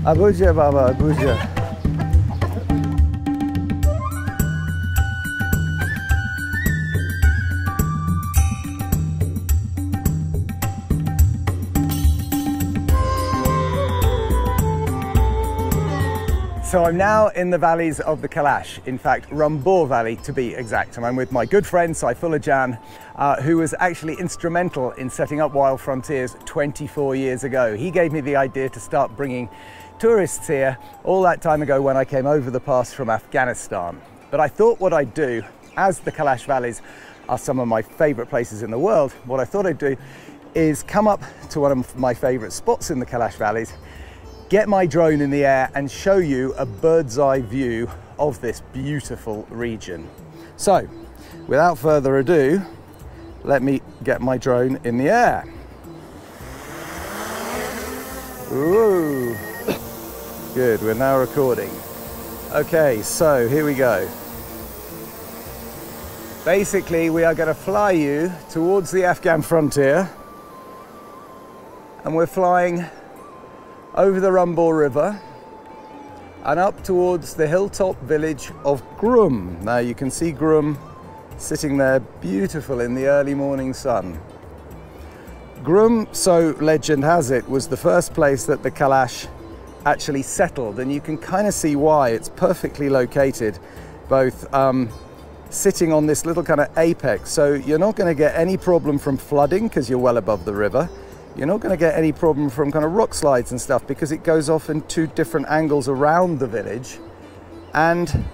Abuja, Baba, Abuja. So I'm now in the valleys of the Kalash, in fact Rumbur Valley to be exact, and I'm with my good friend Saifullah Jan, who was actually instrumental in setting up Wild Frontiers 24 years ago. He gave me the idea to start bringing tourists here all that time ago when I came over the pass from Afghanistan. But I thought what I'd do, as the Kalash valleys are some of my favourite places in the world, what I thought I'd do is come up to one of my favourite spots in the Kalash valleys, get my drone in the air and show you a bird's eye view of this beautiful region. So, without further ado, let me get my drone in the air. Ooh, good, we're now recording. Okay, so here we go. Basically, we are going to fly you towards the Afghan frontier, and we're flying over the Rumbur River and up towards the hilltop village of Grum. Now you can see Grum sitting there beautiful in the early morning sun. Grum, so legend has it, was the first place that the Kalash actually settled, and you can kind of see why. It's perfectly located, both sitting on this little kind of apex, so you're not going to get any problem from flooding because you're well above the river. You're not going to get any problem from kind of rock slides and stuff because it goes off in two different angles around the village, and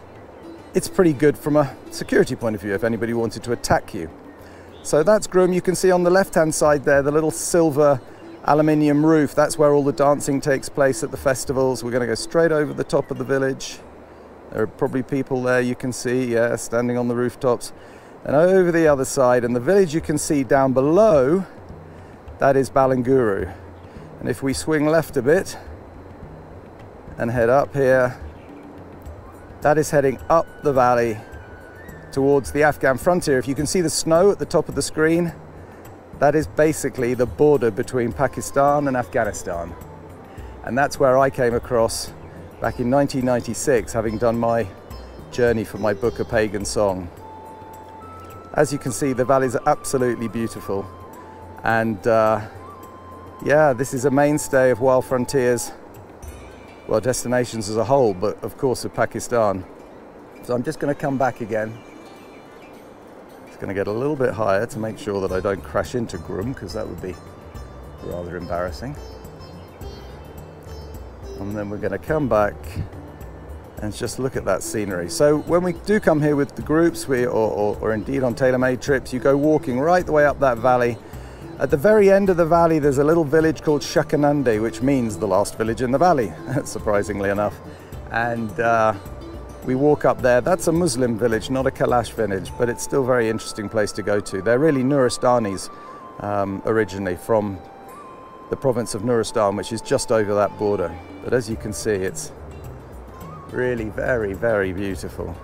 it's pretty good from a security point of view if anybody wanted to attack you. So that's Grum. You can see on the left hand side there the little silver aluminium roof. That's where all the dancing takes place at the festivals. We're going to go straight over the top of the village. There are probably people there you can see, yeah, standing on the rooftops, and over the other side, and the village you can see down below, that is Balanguru. And if we swing left a bit and head up here, that is heading up the valley towards the Afghan frontier. If you can see the snow at the top of the screen, that is basically the border between Pakistan and Afghanistan. And that's where I came across back in 1996, having done my journey for my book, A Pagan Song. As you can see, the valleys are absolutely beautiful. And yeah, this is a mainstay of Wild Frontiers, well, destinations as a whole, but of course of Pakistan. So I'm just going to come back again. It's going to get a little bit higher to make sure that I don't crash into Grum, because that would be rather embarrassing. And then we're going to come back and just look at that scenery. So when we do come here with the groups, or indeed on tailor-made trips, you go walking right the way up that valley. At the very end of the valley, there's a little village called Shakanande, which means the last village in the valley, surprisingly enough. And we walk up there. That's a Muslim village, not a Kalash village, but it's still a very interesting place to go to. They're really Nuristanis originally, from the province of Nuristan, which is just over that border. But as you can see, it's really very, very beautiful.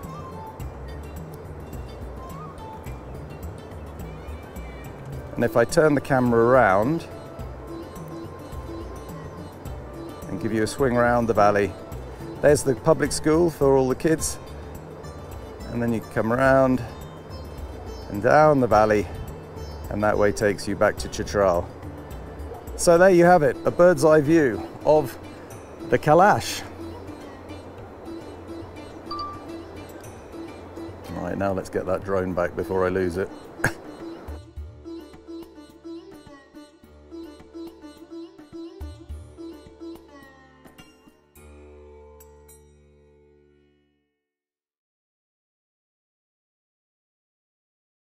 And if I turn the camera around and give you a swing around the valley, there's the public school for all the kids. And then you come around and down the valley, and that way takes you back to Chitral. So there you have it, a bird's eye view of the Kalash. Right, now let's get that drone back before I lose it.